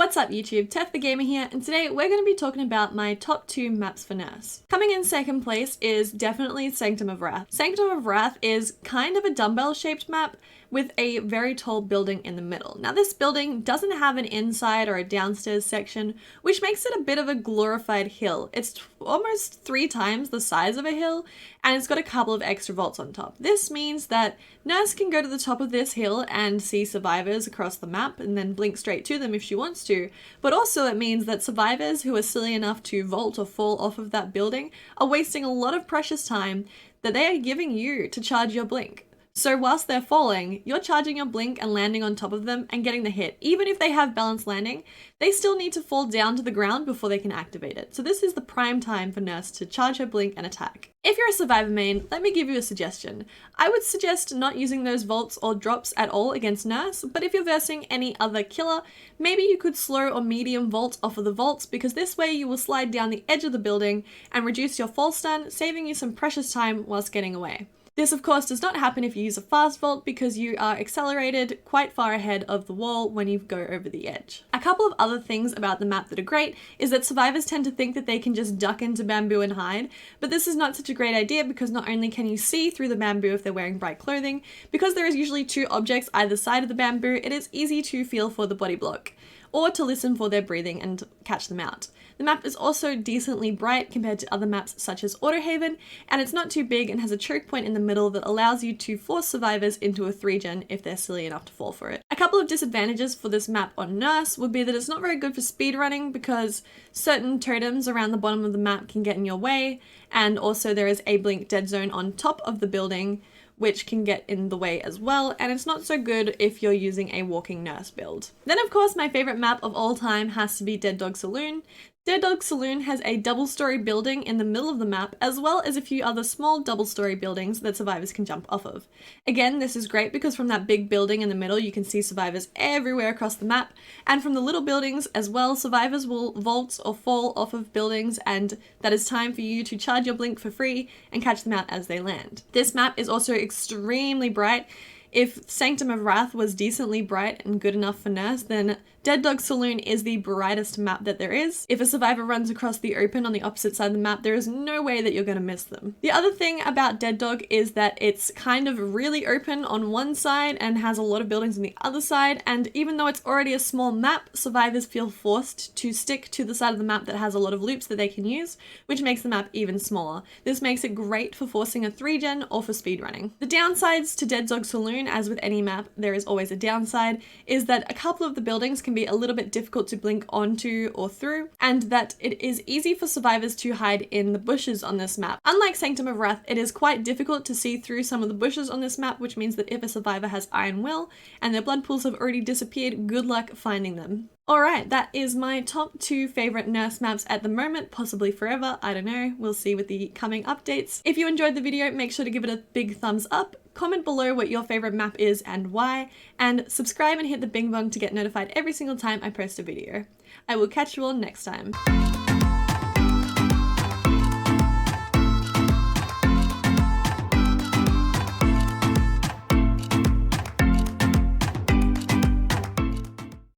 What's up YouTube, Tef the Gamer here, and today we're going to be talking about my top 2 maps for Nurse. Coming in second place is definitely Sanctum of Wrath. Sanctum of Wrath is kind of a dumbbell shaped map with a very tall building in the middle. Now this building doesn't have an inside or a downstairs section, which makes it a bit of a glorified hill. It's almost 3 times the size of a hill, and it's got a couple of extra vaults on top. This means that Nurse can go to the top of this hill and see survivors across the map and then blink straight to them if she wants to, but also it means that survivors who are silly enough to vault or fall off of that building are wasting a lot of precious time that they are giving you to charge your blink. So whilst they're falling, you're charging your blink and landing on top of them and getting the hit. Even if they have balanced landing, they still need to fall down to the ground before they can activate it. So this is the prime time for Nurse to charge her blink and attack. If you're a survivor main, let me give you a suggestion. I would suggest not using those vaults or drops at all against Nurse, but if you're versing any other killer, maybe you could slow or medium vault off of the vaults, because this way you will slide down the edge of the building and reduce your fall stun, saving you some precious time whilst getting away. This of course does not happen if you use a fast vault, because you are accelerated quite far ahead of the wall when you go over the edge. A couple of other things about the map that are great is that survivors tend to think that they can just duck into bamboo and hide, but this is not such a great idea, because not only can you see through the bamboo if they're wearing bright clothing, because there is usually 2 objects either side of the bamboo, it is easy to feel for the body block, or to listen for their breathing and catch them out. The map is also decently bright compared to other maps such as Autohaven, and it's not too big and has a choke point in the middle that allows you to force survivors into a 3-gen if they're silly enough to fall for it. A couple of disadvantages for this map on Nurse would be that it's not very good for speedrunning, because certain totems around the bottom of the map can get in your way, and also there is a blink dead zone on top of the building which can get in the way as well, and it's not so good if you're using a walking Nurse build. Then of course my favourite map of all time has to be Dead Dog Saloon. Dead Dog Saloon has a double-story building in the middle of the map, as well as a few other small double-story buildings that survivors can jump off of. Again, this is great because from that big building in the middle you can see survivors everywhere across the map, and from the little buildings as well, survivors will vault or fall off of buildings, and that is time for you to charge your blink for free and catch them out as they land. This map is also extremely bright. If Sanctum of Wrath was decently bright and good enough for Nurse, then Dead Dog Saloon is the brightest map that there is. If a survivor runs across the open on the opposite side of the map, there is no way that you're going to miss them. The other thing about Dead Dog is that it's kind of really open on one side and has a lot of buildings on the other side, and even though it's already a small map, survivors feel forced to stick to the side of the map that has a lot of loops that they can use, which makes the map even smaller. This makes it great for forcing a 3-gen or for speedrunning. The downsides to Dead Dog Saloon, as with any map, there is always a downside, is that a couple of the buildings can be a little bit difficult to blink onto or through, and that it is easy for survivors to hide in the bushes on this map. Unlike Sanctum of Wrath, it is quite difficult to see through some of the bushes on this map, which means that if a survivor has Iron Will and their blood pools have already disappeared, good luck finding them. Alright, that is my top 2 favourite Nurse maps at the moment, possibly forever, I don't know, we'll see with the coming updates. If you enjoyed the video, make sure to give it a big thumbs up, comment below what your favourite map is and why, and subscribe and hit the bing bong to get notified every single time I post a video. I will catch you all next time.